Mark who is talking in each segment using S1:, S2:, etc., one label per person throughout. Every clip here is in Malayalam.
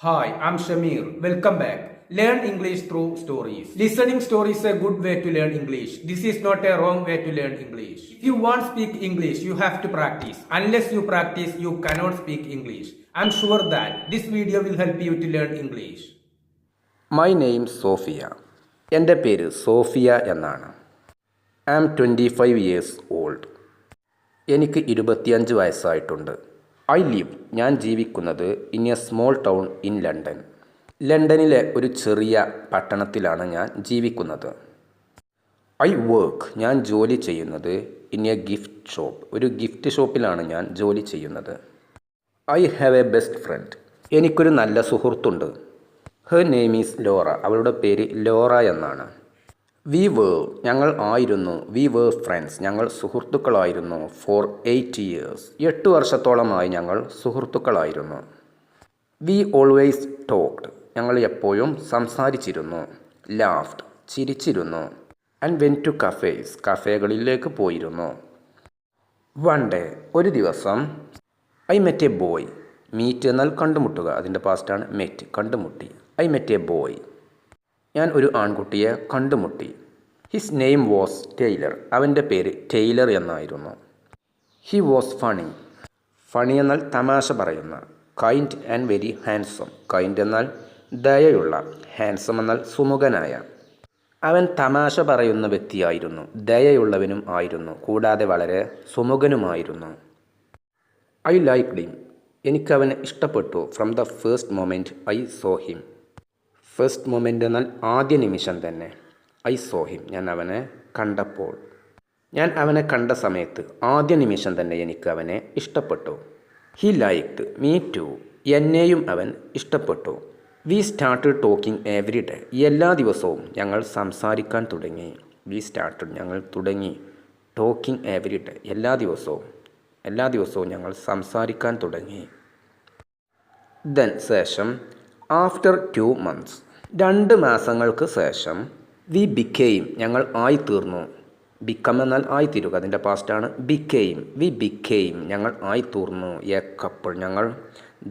S1: Hi, I'm Shamir. Welcome back. Learn English through stories. Listening stories is a good way to learn English. This is not a wrong way to learn English. If you want to speak English, you have to practice. Unless you practice, you cannot speak English. I'm sure that this video will help you to learn English.
S2: My name Sophia. എൻ്റെ പേര് സോഫിയ എന്നാണ്. I am 25 years old. എനിക്ക് 25 വയസ്സായിട്ടുണ്ട്. ഐ ലിവ്, ഞാൻ ജീവിക്കുന്നത് in a small town in London. ലണ്ടനിലെ ഒരു ചെറിയ പട്ടണത്തിലാണ് ഞാൻ ജീവിക്കുന്നത്. ഐ വർക്ക്, ഞാൻ ജോലി ചെയ്യുന്നത് ഇൻ എ ഗിഫ്റ്റ് ഷോപ്പ്, ഒരു ഗിഫ്റ്റ് ഷോപ്പിലാണ് ഞാൻ ജോലി ചെയ്യുന്നത്. I have A best friend, എനിക്കൊരു നല്ല സുഹൃത്തുണ്ട്. ഹെർ നെയിം ഈസ് ലോറ, അവളുടെ പേര് ലോറ എന്നാണ്. വി വേർ, ഞങ്ങൾ ആയിരുന്നു. വി വേർ ഫ്രണ്ട്സ്, ഞങ്ങൾ സുഹൃത്തുക്കളായിരുന്നു. ഫോർ 8 ഇയേഴ്സ്, 8 വർഷത്തോളമായി ഞങ്ങൾ സുഹൃത്തുക്കളായിരുന്നു. വി ഓൾവേസ് ടോക്ഡ്, ഞങ്ങൾ എപ്പോഴും സംസാരിച്ചിരുന്നു. ലാഫ്ഡ്, ചിരിച്ചിരുന്നു. ആൻഡ് വെൻ ടു കഫേസ്, കഫേകളിലേക്ക് പോയിരുന്നു. വൺ ഡേ, ഒരു ദിവസം. I met a boy, meet എന്നാൽ കണ്ടുമുട്ടുക, അതിൻ്റെ പാസ്റ്റാണ് മെറ്റ്, കണ്ടുമുട്ടി. ഐ മെറ്റ് എ ബോയ്, ഞാൻ ഒരു ആൺകുട്ടിയെ കണ്ടുമുട്ടി. ഹിസ് നെയിം വാസ് ടൈലർ, അവൻ്റെ പേര് ടൈലർ എന്നായിരുന്നു. ഹി വാസ് ഫണി, ഫണി എന്നാൽ തമാശ പറയുന്ന. Kind and very handsome, kind എന്നാൽ ദയയുള്ള, ഹാൻസം എന്നാൽ സുമുഖനായ. അവൻ തമാശ പറയുന്ന വ്യക്തിയായിരുന്നു, ദയയുള്ളവനും ആയിരുന്നു, കൂടാതെ വളരെ സുമുഖനുമായിരുന്നു. ഐ ലൈക്ക്ഡ് ഹിം, എനിക്കവനെ ഇഷ്ടപ്പെട്ടു. From the first moment I saw him, first moment എന്നാൽ ആദ്യ നിമിഷം തന്നെ. ഐ സോ ഹിം, ഞാൻ അവനെ കണ്ടപ്പോൾ. ഞാൻ അവനെ കണ്ട സമയത്ത് ആദ്യ നിമിഷം തന്നെ എനിക്ക് അവനെ ഇഷ്ടപ്പെട്ടു. ഹി ലൈക്ക്ഡ് മീ ടു, എന്നെയും അവൻ ഇഷ്ടപ്പെട്ടു. We started talking every day, എല്ലാ ദിവസവും ഞങ്ങൾ സംസാരിക്കാൻ തുടങ്ങി. വി സ്റ്റാർട്ടഡ്, ഞങ്ങൾ തുടങ്ങി. ടോക്കിംഗ് എവറി ഡേ, എല്ലാ ദിവസവും ഞങ്ങൾ സംസാരിക്കാൻ തുടങ്ങി. ദെൻ, ശേഷം. ആഫ്റ്റർ 2 months, 2 മാസങ്ങൾക്ക് ശേഷം. വി ബിക്കെയിം, ഞങ്ങൾ ആയിത്തീർന്നു. ബിക്കം എന്നാൽ ആയിത്തീരുക, അതിൻ്റെ പാസ്റ്റാണ് ബിക്കെയിം. വി ബിക്കെയിം, ഞങ്ങൾ ആയിത്തീർന്നു. എ കപ്പിൾ, ഞങ്ങൾ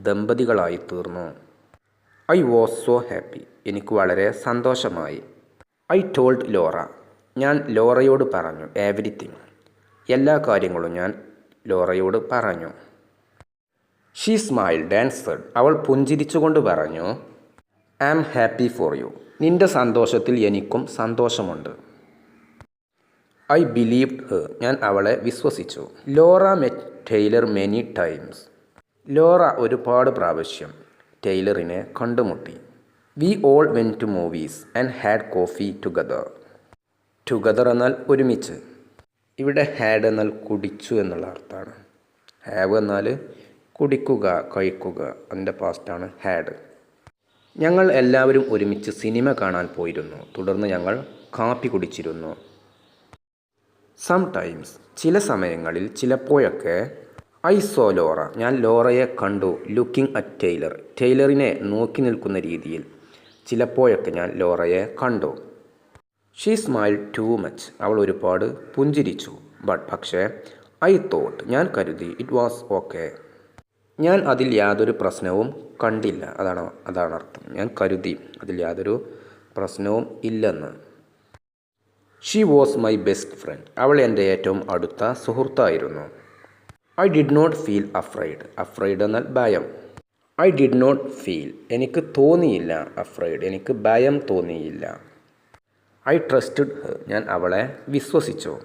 S2: ദമ്പതികളായിത്തീർന്നു. ഐ വാസ് സോ ഹാപ്പി, എനിക്ക് വളരെ സന്തോഷമായി. ഐ ടോൾഡ് ലോറ, ഞാൻ ലോറയോട് പറഞ്ഞു. എവരിത്തിങ്, എല്ലാ കാര്യങ്ങളും ഞാൻ ലോറയോട് പറഞ്ഞു. ഷീ സ്മൈൽഡ് ആൻഡ് സെഡ്, അവൾ പുഞ്ചിരിച്ചുകൊണ്ട് പറഞ്ഞു. I am happy for you, നിന്റെ സന്തോഷത്തിൽ എനിക്കും സന്തോഷമുണ്ട്. ഐ ബിലീവ്ഡ് ഹെർ, ഞാൻ അവളെ വിശ്വസിച്ചു. Laura met Tyler many times, Laura ഒരുപാട് പ്രാവശ്യം ടൈലറിനെ കണ്ടുമുട്ടി. We all went to movies and had coffee together. Together എന്നാൽ ഒരുമിച്ച്. ഇവിടെ ഹാഡ് എന്നാൽ കുടിച്ചു എന്നുള്ള അർത്ഥമാണ്. ഹാവ് എന്നാൽ കുടിക്കുക, കഴിക്കുക, അതിൻ്റെ പാസ്റ്റാണ് ഹാഡ്. ഞങ്ങൾ എല്ലാവരും ഒരുമിച്ച് സിനിമ കാണാൻ പോയിരുന്നു. തുടർന്ന് ഞങ്ങൾ കാപ്പി കുടിച്ചിരുന്നു. സംടൈംസ്, ചില സമയങ്ങളിൽ, ചിലപ്പോഴൊക്കെ. ഐ സോ ലോറ, ഞാൻ ലോറയെ കണ്ടു. ലുക്കിംഗ് അറ്റ് ടൈലർ, ടൈലറിനെ നോക്കി നിൽക്കുന്ന രീതിയിൽ. ചിലപ്പോഴൊക്കെ ഞാൻ ലോറയെ കണ്ടു. ഷീ സ്മൈൽഡ് ടു മച്ച്, അവൾ ഒരുപാട് പുഞ്ചിരിച്ചു. പക്ഷേ. ഐ തോട്ട്, ഞാൻ കരുതി. ഇറ്റ് വാസ് ഓക്കെ, ഞാൻ അതിൽ യാതൊരു പ്രശ്നവും കണ്ടില്ല, അതാണ് അർത്ഥം. ഞാൻ കരുതി അതിൽ യാതൊരു പ്രശ്നവും ഇല്ലെന്ന്. She was my best friend, അവൾ എൻ്റെ ഏറ്റവും അടുത്ത സുഹൃത്തായിരുന്നു. I did not feel afraid, afraid എന്നാൽ ഭയം. ഐ ഡിഡ് നോട്ട് ഫീൽ, എനിക്ക് തോന്നിയില്ല. അഫ്രൈഡ്, എനിക്ക് ഭയം തോന്നിയില്ല. ഐ ട്രസ്റ്റഡ് ഹെർ, ഞാൻ അവളെ വിശ്വസിച്ചു.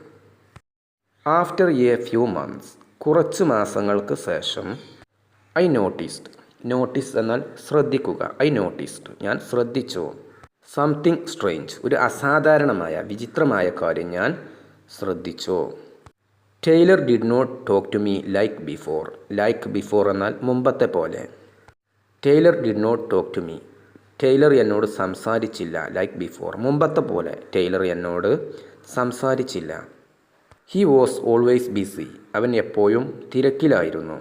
S2: ആഫ്റ്റർ എ ഫ്യൂ മന്ത്സ്, കുറച്ച് മാസങ്ങൾക്ക് ശേഷം. ഐ നോട്ടീസ്ഡ്, നോട്ടീസ് എന്നാൽ ശ്രദ്ധിക്കുക. ഐ നോട്ടീസ്ഡ്, ഞാൻ ശ്രദ്ധിച്ചു. സംതിങ് സ്ട്രേഞ്ച്, ഒരു അസാധാരണമായ, വിചിത്രമായ കാര്യം ഞാൻ ശ്രദ്ധിച്ചു. Tyler did not talk to me like before, like before എന്നാൽ മുമ്പത്തെ പോലെ. Tyler did not talk to me, Tyler എന്നോട് സംസാരിച്ചില്ല. ലൈക്ക് ബിഫോർ, മുമ്പത്തെ പോലെ ടൈലർ എന്നോട് സംസാരിച്ചില്ല. ഹി വാസ് ഓൾവേസ് ബിസി, അവൻ എപ്പോഴും തിരക്കിലായിരുന്നു.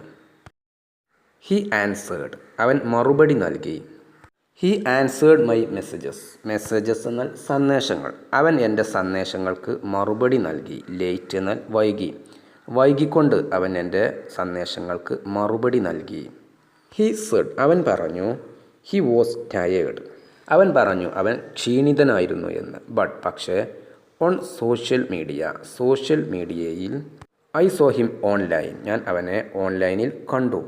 S2: ഹി ആൻസേർഡ്, അവൻ മറുപടി നൽകി. He answered my messages, messages എന്നാൽ സന്ദേശങ്ങൾ. അവൻ എൻ്റെ സന്ദേശങ്ങൾക്ക് മറുപടി നൽകി. ലേറ്റ് എന്നാൽ വൈകി, വൈകിക്കൊണ്ട് അവൻ എൻ്റെ സന്ദേശങ്ങൾക്ക് മറുപടി നൽകി. ഹി സെഡ്, അവൻ പറഞ്ഞു. He was tired. അവൻ പറഞ്ഞു അവൻ ക്ഷീണിതനായിരുന്നു എന്ന്. ബട്ട് പക്ഷേ ഓൺ സോഷ്യൽ മീഡിയയിൽ ഐ സോ ഹിം ഓൺലൈൻ, ഞാൻ അവനെ ഓൺലൈനിൽ കണ്ടു.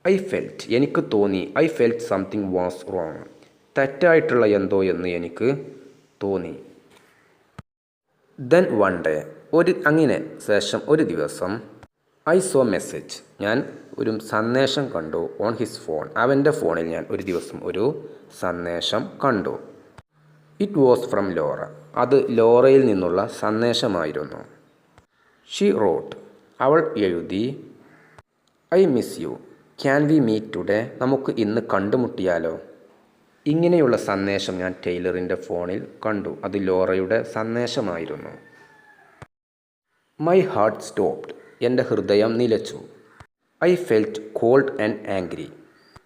S2: ഐ ഫെൽറ്റ്, എനിക്ക് തോന്നി. I felt something was wrong, തെറ്റായിട്ടുള്ള എന്തോ എന്ന് എനിക്ക് തോന്നി. ദെൻ വൺ ഡേ, ശേഷം ഒരു ദിവസം ഐ സോ മെസ്സേജ്, ഞാൻ ഒരു സന്ദേശം കണ്ടു. ഓൺ ഹിസ് ഫോൺ, അവൻ്റെ ഫോണിൽ ഞാൻ ഒരു ദിവസം ഒരു സന്ദേശം കണ്ടു. ഇറ്റ് വാസ് ഫ്രം ലോറ, അത് ലോറയിൽ നിന്നുള്ള സന്ദേശമായിരുന്നു. ഷീ റോട്ട്, അവൾ എഴുതി, I miss you, can we meet today, നമുക്ക് ഇന്ന് കണ്ടുമുട്ടിയാലോ. ഇങ്ങനെയുള്ള സന്ദേശം ഞാൻ ടൈലറിൻ്റെ ഫോണിൽ കണ്ടു. അത് ലോറയുടെ സന്ദേശമായിരുന്നു. മൈ ഹാർട്ട് സ്റ്റോപ്ഡ്, എൻ്റെ ഹൃദയം നിലച്ചു. I felt cold and angry,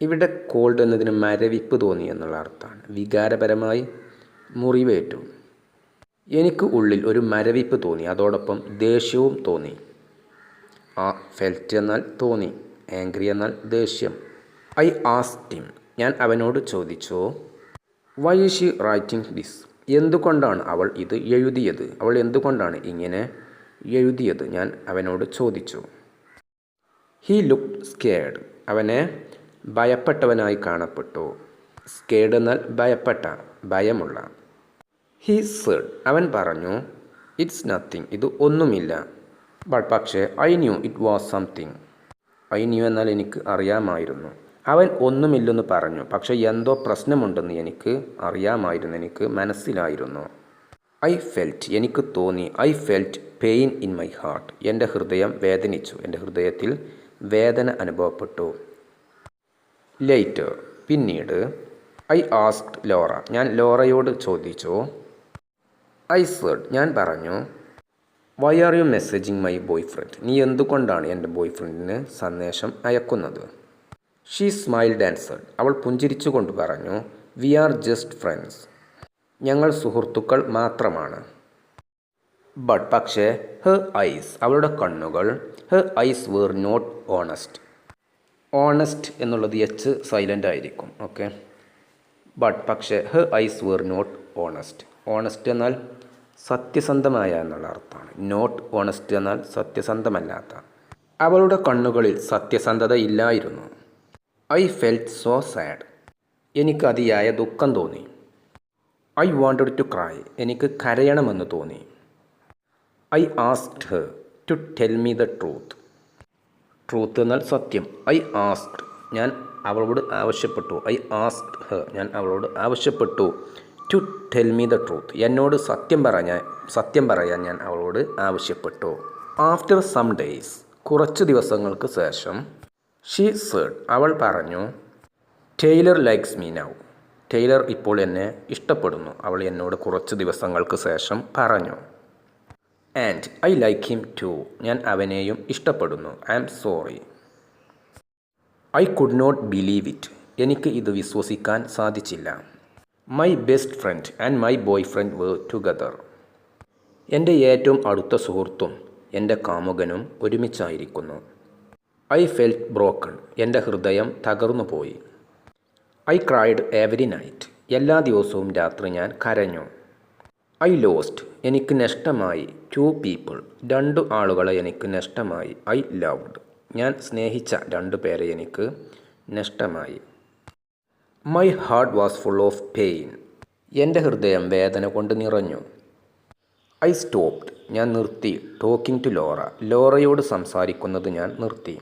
S2: ഇവിടെ കോൾഡ് എന്നതിന് മരവിപ്പ് തോന്നി എന്നുള്ള അർത്ഥമാണ്. വികാരപരമായി മുറിവേറ്റു. എനിക്ക് ഉള്ളിൽ ഒരു മരവിപ്പ് തോന്നി, അതോടൊപ്പം ദേഷ്യവും തോന്നി. ഫെൽറ്റ് എന്നാൽ തോന്നി, ആംഗ്രി എന്നാൽ ദേഷ്യം. ഐ ആസ്ക്ഡ് ഹിം, ഞാൻ അവനോട് ചോദിച്ചു, why is she writing this, എന്തുകൊണ്ടാണ് അവൾ ഇത് എഴുതിയത്, അവൾ എന്തുകൊണ്ടാണ് ഇങ്ങനെ എഴുതിയത്, ഞാൻ അവനോട് ചോദിച്ചു. ഹീ ലുക്ക്ഡ് സ്കേർഡ്, അവനെ ഭയപ്പെട്ടവനായി കാണപ്പെട്ടു. സ്കേർഡ് എന്നാൽ ഭയപ്പെട്ട, ഭയമുള്ള. ഹീ സെഡ്, അവൻ പറഞ്ഞു, ഇറ്റ്സ് നത്തിങ്, ഇത് ഒന്നുമില്ല. ബട്ട് പക്ഷേ I new it was something, I new എന്നാൽ എനിക്ക് അറിയാമായിരുന്നു. അവൻ ഒന്നുമില്ലെന്ന് പറഞ്ഞു, പക്ഷേ എന്തോ പ്രശ്നമുണ്ടെന്ന് എനിക്ക് അറിയാമായിരുന്നു, എനിക്ക് മനസ്സിലായിരുന്നു. ഐ ഫെൽറ്റ്, എനിക്ക് തോന്നി. I felt pain in my heart, എൻ്റെ ഹൃദയം വേദനിച്ചു, എൻ്റെ ഹൃദയത്തിൽ വേദന അനുഭവപ്പെട്ടു. ലേറ്റർ, പിന്നീട്. ഐ ആസ്ക്ഡ് ലോറ, ഞാൻ ലോറയോട് ചോദിച്ചു. ഐ സെഡ്, ഞാൻ പറഞ്ഞു, why are you messaging my boyfriend, നീ എന്തുകൊണ്ടാണ് എൻ്റെ ബോയ് ഫ്രണ്ടിന് സന്ദേശം അയക്കുന്നത്. ഷീ സ്മൈൽഡ് ആൻഡ് സെഡ്, അവൾ പുഞ്ചിരിച്ചുകൊണ്ട് പറഞ്ഞു, വി ആർ ജസ്റ്റ് ഫ്രണ്ട്സ്, ഞങ്ങൾ സുഹൃത്തുക്കൾ മാത്രമാണ്. ബട്ട് പക്ഷേ ഹെർ ഐസ്, അവളുടെ കണ്ണുകൾ, her eyes were not honest. Honest എന്നുള്ളത് എച്ച് സൈലൻ്റ് ആയിരിക്കും. ഓക്കെ. ബട്ട് പക്ഷേ her eyes were not honest. Honest എന്നാൽ സത്യസന്ധമായ എന്നുള്ള അർത്ഥമാണ്. നോട്ട് ഓണസ്റ്റ് എന്നാൽ സത്യസന്ധമല്ലാത്ത. അവളുടെ കണ്ണുകളിൽ സത്യസന്ധത ഇല്ലായിരുന്നു. ഐ ഫെൽറ്റ് സോ സാഡ്, എനിക്ക് അതിയായ ദുഃഖം തോന്നി. ഐ വാണ്ടഡ് ടു ക്രൈ, എനിക്ക് കരയണമെന്ന് തോന്നി. I asked her to tell me the truth. Truth എന്നാൽ സത്യം. ഐ ആസ്ക്ഡ്, ഞാൻ അവളോട് ആവശ്യപ്പെട്ടു. ഐ ആസ്ക്ഡ് ഹെർ, ഞാൻ അവളോട് ആവശ്യപ്പെട്ടു. To tell me the truth, എന്നോട് സത്യം പറയാൻ ഞാൻ അവളോട് ആവശ്യപ്പെട്ടു. ആഫ്റ്റർ സം ഡേയ്സ്, കുറച്ച് ദിവസങ്ങൾക്ക് ശേഷം. ഷീ സെഡ്, അവൾ പറഞ്ഞു, Tyler likes me now, Tyler ഇപ്പോൾ എന്നെ ഇഷ്ടപ്പെടുന്നു. അവൾ എന്നോട് കുറച്ച് ദിവസങ്ങൾക്ക് ശേഷം പറഞ്ഞു. And I like him too, ഞാൻ അവനെയും ഇഷ്ടപ്പെടുന്നു. I am sorry. I could not believe it, എനിക്ക് ഇത് വിശ്വസിക്കാൻ സാധിച്ചില്ല. My best friend and my boyfriend were together, എൻ്റെ ഏറ്റവും അടുത്ത സുഹൃത്തും എൻ്റെ കാമുകനും ഒരുമിച്ചായിരിക്കുന്നു. ഐ ഫെൽറ്റ് ബ്രോക്കൺ, എൻ്റെ ഹൃദയം തകർന്നു പോയി. ഐ ക്രൈഡ് എവരി നൈറ്റ്, എല്ലാ ദിവസവും രാത്രി ഞാൻ കരഞ്ഞു. ഐ ലോസ്റ്റ്, എനിക്ക് നഷ്ടമായി. 2 people, 2 ആളുകളെ എനിക്ക് നഷ്ടമായി. ഐ ലവ്ഡ്, ഞാൻ സ്നേഹിച്ച 2 പേരെ എനിക്ക് നഷ്ടമായി. My heart was full of pain, എൻ്റെ ഹൃദയം വേദന കൊണ്ട് നിറഞ്ഞു. ഐ സ്റ്റോപ്ഡ്, ഞാൻ നിർത്തി. ടോക്കിംഗ് ടു ലോറ, ലോറയോട് സംസാരിക്കുന്നത് ഞാൻ നിർത്തി.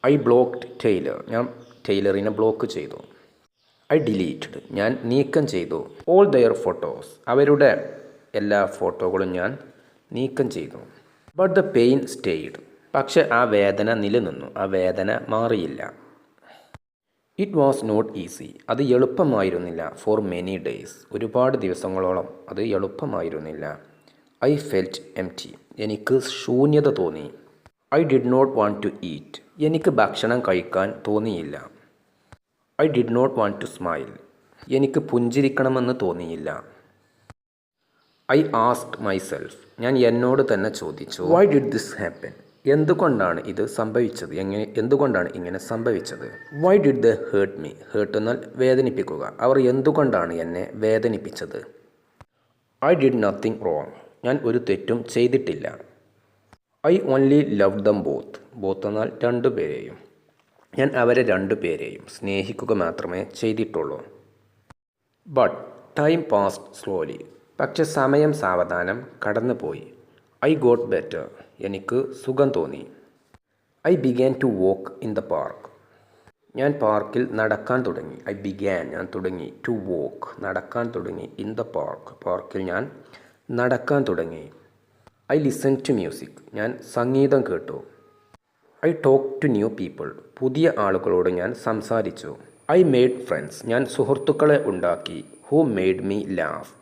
S2: ഐ ബ്ലോക്ക്ഡ് ടൈലർ, ഞാൻ ടൈലറിനെ ബ്ലോക്ക് ചെയ്തു. ഐ ഡിലീറ്റഡ്, ഞാൻ നീക്കം ചെയ്തു. ഓൾ ദെയർ ഫോട്ടോസ്, അവരുടെ എല്ലാ ഫോട്ടോകളും ഞാൻ നീക്കം ചെയ്തു. ബട്ട് ദ പെയിൻ സ്റ്റേയ്ഡ്, പക്ഷെ ആ വേദന നിലനിന്നു, ആ വേദന മാറിയില്ല. ഇറ്റ് വാസ് നോട്ട് ഈസി, അത് എളുപ്പമായിരുന്നില്ല. ഫോർ മെനി ഡേയ്സ്, ഒരുപാട് ദിവസങ്ങളോളം അത് എളുപ്പമായിരുന്നില്ല. ഐ ഫെൽറ്റ് എംപ്റ്റി, എനിക്ക് ശൂന്യത തോന്നി. I did not want to eat, എനിക്ക് ഭക്ഷണം കഴിക്കാൻ തോന്നിയില്ല. I did not want to smile, എനിക്ക് പുഞ്ചിരിക്കണമെന്ന് തോന്നിയില്ല. ഐ ആസ്ക്ഡ് മൈസെൽഫ്, ഞാൻ എന്നോട് തന്നെ ചോദിച്ചു, വൈ ഡിഡ് ദിസ് ഹാപ്പൻ, എന്തുകൊണ്ടാണ് ഇത് സംഭവിച്ചത്? എന്തുകൊണ്ടാണ് ഇങ്ങനെ സംഭവിച്ചത്? Why did they hurt me? Hurt എന്നാൽ വേദനിപ്പിക്കുക. അവർ എന്തുകൊണ്ടാണ് എന്നെ വേദനിപ്പിച്ചത്? I did nothing wrong. ഞാൻ ഒരു തെറ്റും ചെയ്തിട്ടില്ല. I only love them both. Both എന്നാൽ രണ്ടുപേരെയും. ഞാൻ അവരെ രണ്ടുപേരെയും സ്നേഹിക്കുക മാത്രമേ ചെയ്തിട്ടുള്ളൂ. But time passed slowly. പക്ഷെ സമയം സാവധാനം കടന്നുപോയി. I got better. എനിക്ക് സുഖം തോന്നി. I began to walk in the park. ഞാൻ പാർക്കിൽ നടക്കാൻ തുടങ്ങി. ഐ ബിഗാൻ ഞാൻ തുടങ്ങി, ടു വോക്ക് നടക്കാൻ തുടങ്ങി, ഇൻ ദ പാർക്ക് പാർക്കിൽ ഞാൻ നടക്കാൻ തുടങ്ങി. I listen to music. ഞാൻ സംഗീതം കേട്ടു. I talk to new people. പുതിയ ആളുകളോട് ഞാൻ സംസാരിച്ചു. I made friends. ഞാൻ സുഹൃത്തുക്കളെ ഉണ്ടാക്കി. Who made me laugh.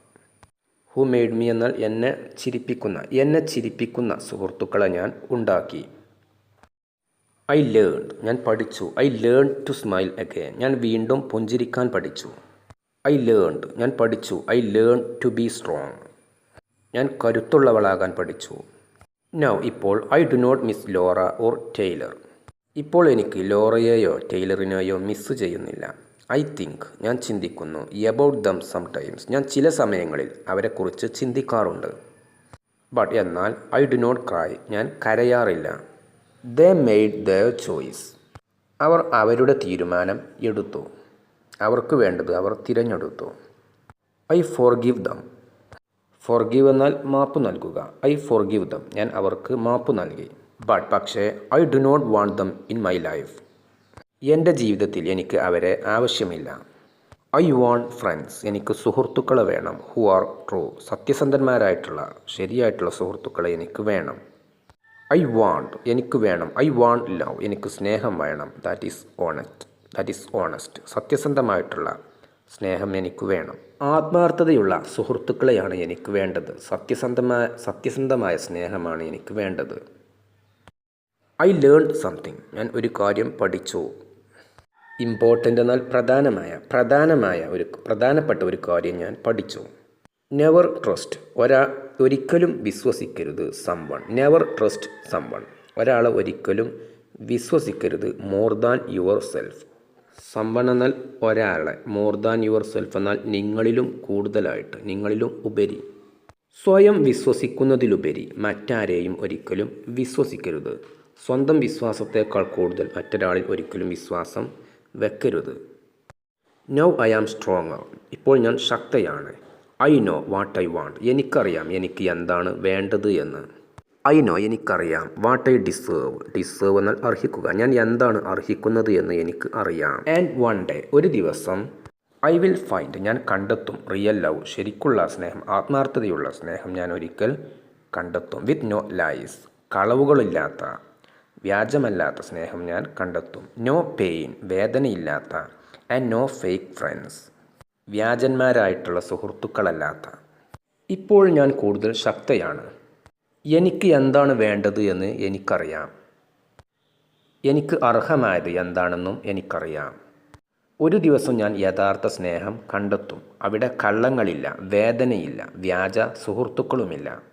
S2: Who made me എന്നാൽ എന്നെ ചിരിപ്പിക്കുന്ന സുഹൃത്തുക്കളെ ഞാൻ ഉണ്ടാക്കി. ഐ ലേൺ ഞാൻ പഠിച്ചു. I learn to smile again. ഞാൻ വീണ്ടും പുഞ്ചിരിക്കാൻ പഠിച്ചു. ഐ ലേൺഡ് ഞാൻ പഠിച്ചു. I learn to be strong. ഞാൻ കരുത്തുള്ളവളാകാൻ പഠിച്ചു. നൗ ഇപ്പോൾ I do not miss Laura or Tyler. ഇപ്പോൾ എനിക്ക് ലോറയെയോ ടൈലറിനെയോ മിസ് ചെയ്യുന്നില്ല. ഐ തിങ്ക് ഞാൻ ചിന്തിക്കുന്നു. എബൌട്ട് ദം സംടൈംസ് ഞാൻ ചില സമയങ്ങളിൽ അവരെക്കുറിച്ച് ചിന്തിക്കാറുണ്ട്. ബട്ട് എന്നാൽ ഐ ഡു നോട്ട് ക്രൈ ഞാൻ കരയാറില്ല. They made their choice. അവർ അവരുടെ തീരുമാനം എടുത്തു. അവർക്ക് വേണ്ടത് അവർ തിരഞ്ഞെടുത്തു. I forgive dum. ഫോർഗീവ് എന്നാൽ മാപ്പ് നൽകുക. ഐ ഫോർഗീവ് ദം ഞാൻ അവർക്ക് മാപ്പ് നൽകി. ബട്ട് പക്ഷേ I do not want them in my life. എൻ്റെ ജീവിതത്തിൽ എനിക്ക് അവരെ ആവശ്യമില്ല. ഐ വാണ്ട് ഫ്രണ്ട്സ് എനിക്ക് സുഹൃത്തുക്കളെ വേണം. ഹു ആർ ട്രൂ സത്യസന്ധന്മാരായിട്ടുള്ള ശരിയായിട്ടുള്ള സുഹൃത്തുക്കളെ എനിക്ക് വേണം. ഐ വാണ്ട് എനിക്ക് വേണം. ഐ വാണ്ട് ലവ് എനിക്ക് സ്നേഹം വേണം. ദാറ്റ് ഈസ് ഓണസ്റ്റ് സത്യസന്ധമായിട്ടുള്ള സ്നേഹം എനിക്ക് വേണം. ആത്മാർത്ഥതയുള്ള സുഹൃത്തുക്കളെയാണ് എനിക്ക് വേണ്ടത്. സത്യസന്ധമായ സ്നേഹമാണ് എനിക്ക് വേണ്ടത്. ഐ ലേൺഡ് സംതിങ് ഞാൻ ഒരു കാര്യം പഠിച്ചു. ഇമ്പോർട്ടൻ്റ് എന്നാൽ പ്രധാനപ്പെട്ട ഒരു കാര്യം ഞാൻ പഠിച്ചു. നെവർ ട്രസ്റ്റ് ഒരിക്കലും വിശ്വസിക്കരുത്. നെവർ ട്രസ്റ്റ് ഒരാളെ ഒരിക്കലും വിശ്വസിക്കരുത്. More than your self. എന്നാൽ ഒരാളെ, മോർ ദാൻ യുവർ സെൽഫ് എന്നാൽ നിങ്ങളിലും കൂടുതലായിട്ട്, നിങ്ങളിലും ഉപരി. സ്വയം വിശ്വസിക്കുന്നതിലുപരി മറ്റാരെയും ഒരിക്കലും വിശ്വസിക്കരുത്. സ്വന്തം വിശ്വാസത്തേക്കാൾ കൂടുതൽ മറ്റൊരാളിൽ ഒരിക്കലും വിശ്വാസം വെക്കരുത്. നൗ ഐ ആം സ്ട്രോങ്ങർ ഇപ്പോൾ ഞാൻ ശക്തയാണ്. I know what I want എനിക്കറിയാം എനിക്ക് എന്താണ് വേണ്ടത് എന്ന്. ഐ നോ എനിക്കറിയാം. വാട്ട് ഐ ഡിസേർവ് എന്നാൽ അർഹിക്കുക. ഞാൻ എന്താണ് അർഹിക്കുന്നത് എന്ന് എനിക്ക് അറിയാം. ആൻഡ് വൺ ഡേ ഒരു ദിവസം ഐ വിൽ ഫൈൻഡ് ഞാൻ കണ്ടെത്തും. റിയൽ ലവ് ശരിക്കുള്ള സ്നേഹം, ആത്മാർത്ഥതയുള്ള സ്നേഹം ഞാൻ ഒരിക്കൽ കണ്ടെത്തും. വിത്ത് നോ ലൈസ് കളവുകളില്ലാത്ത വ്യാജമല്ലാത്ത സ്നേഹം ഞാൻ കണ്ടെത്തും. നോ പെയിൻ വേദനയില്ലാത്ത. ആൻഡ് നോ ഫേക്ക് ഫ്രണ്ട്സ് വ്യാജന്മാരായിട്ടുള്ള സുഹൃത്തുക്കളല്ലാത്ത. ഇപ്പോൾ ഞാൻ കൂടുതൽ ശക്തയാണ്. എനിക്ക് എന്താണ് വേണ്ടത് എന്ന് എനിക്കറിയാം. എനിക്ക് അർഹമായത് എന്താണെന്നും എനിക്കറിയാം. ഒരു ദിവസം ഞാൻ യഥാർത്ഥ സ്നേഹം കണ്ടെത്തും. അവിടെ കള്ളങ്ങളില്ല, വേദനയില്ല, വ്യാജ സുഹൃത്തുക്കളുമില്ല.